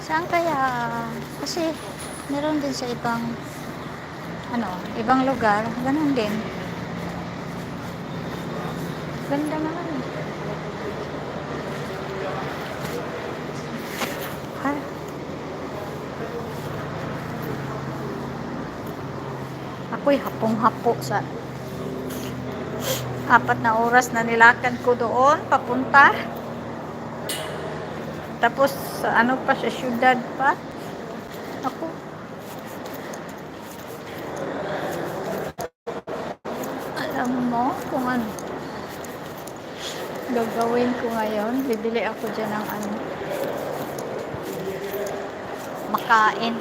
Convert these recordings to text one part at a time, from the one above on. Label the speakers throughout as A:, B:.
A: Saan kaya? Kasi meron din sa ibang ibang lugar, ganun din. Ganda naman. Ay, ako'y hapong-hapo sa 4 na oras na nilakad ko doon, papunta. Tapos, ano pa, sa syudad pa. Ako, alam mo kung ano gagawin ko ngayon. Bibili ako dyan ng makain.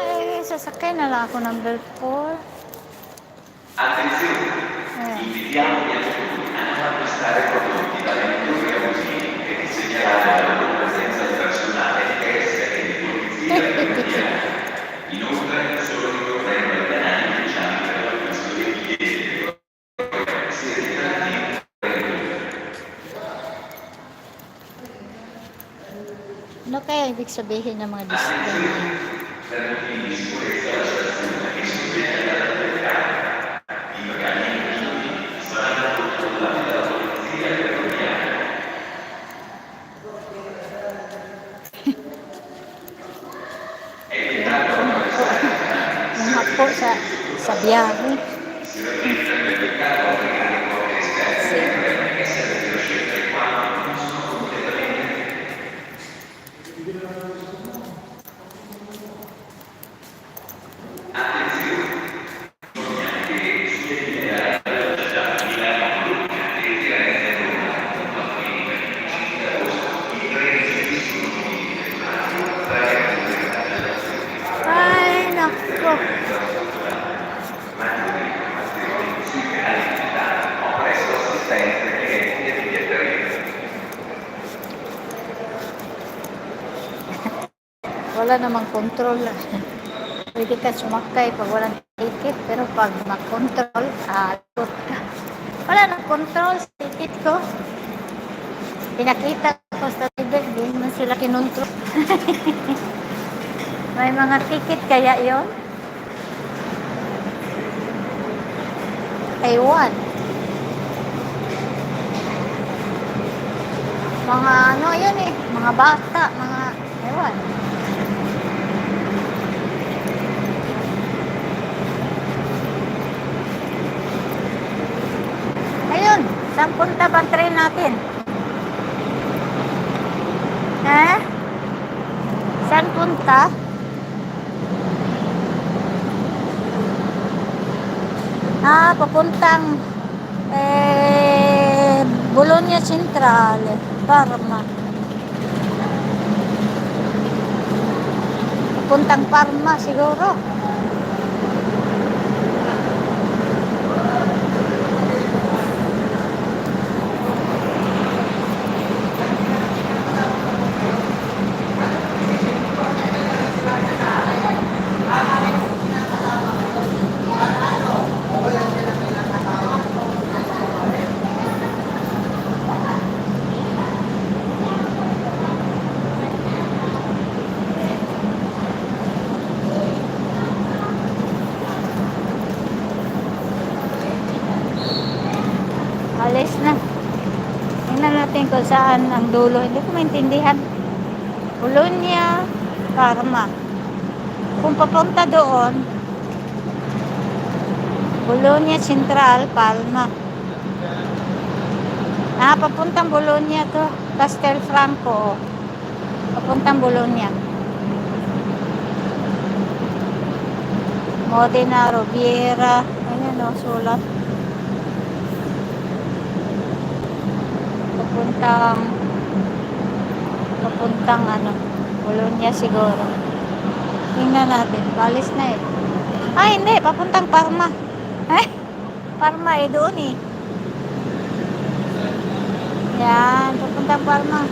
A: Ay, sasakay na lang ako ng Belt 4.
B: Attenzione, invitiamo gli alunni a non acquistare prodotti dall'industria abusivi e di segnalare la loro presenza al personale di essere di polizia e giudiziaria. Inoltre, solo ricorrendo ai canali ufficiali per l'acquisto dei biglietti dovrebbero essere interattivi.
A: Ano kaya ibig sabihin ng mga display?
B: Per motivi di sicurezza la stazione è soggetta alla telecamera. I bagagli inclusi saranno controllati dalla polizia ferroviaria. È vietato attraversare i canali
A: Yung hapo sa biyahe.
B: si ratificano il peccato meccanico e esterne dovrebbe essere della scelta i quali non sono completamente. Attenzione, bisogna che sia lineare la velocità Milano-Bologna e Firenze-Roma, puntualmente il 5 agosto, i treni si sono monitorati tra le autorità della stazione.
A: Ay, nako.
B: Maggiori informazioni sui canali digitali o presso assistenze clienti e biglietterie.
A: Wala namang control. Pwede ka sumakay pag walang ticket, pero pag mag-control, alikot ka. Wala nang control sa ticket ko. Pinakita ko sa ticket, hindi man sila kinontrol. May mga ticket kaya yon? Ewan. Mga ano yun eh, mga bata, mga ewan. Ayun, saan punta bang train natin? Eh? Saan punta? Papuntang Bologna Centrale, Parma. Papuntang Parma siguro. Alis na. Tingnan natin kung saan ang dulo. Hindi ko maintindihan. Bologna, Parma. Kung papunta doon, Bologna Central, Palma. Papuntang Bologna to. Castelfranco. Papuntang Bologna. Modena, Roviera. Ayan o, sulat. Papuntang Bologna siguro. Tingnan natin. Balis na eh. Hindi. Papuntang Parma. Parma doon eh. Yan. Papuntang Parma.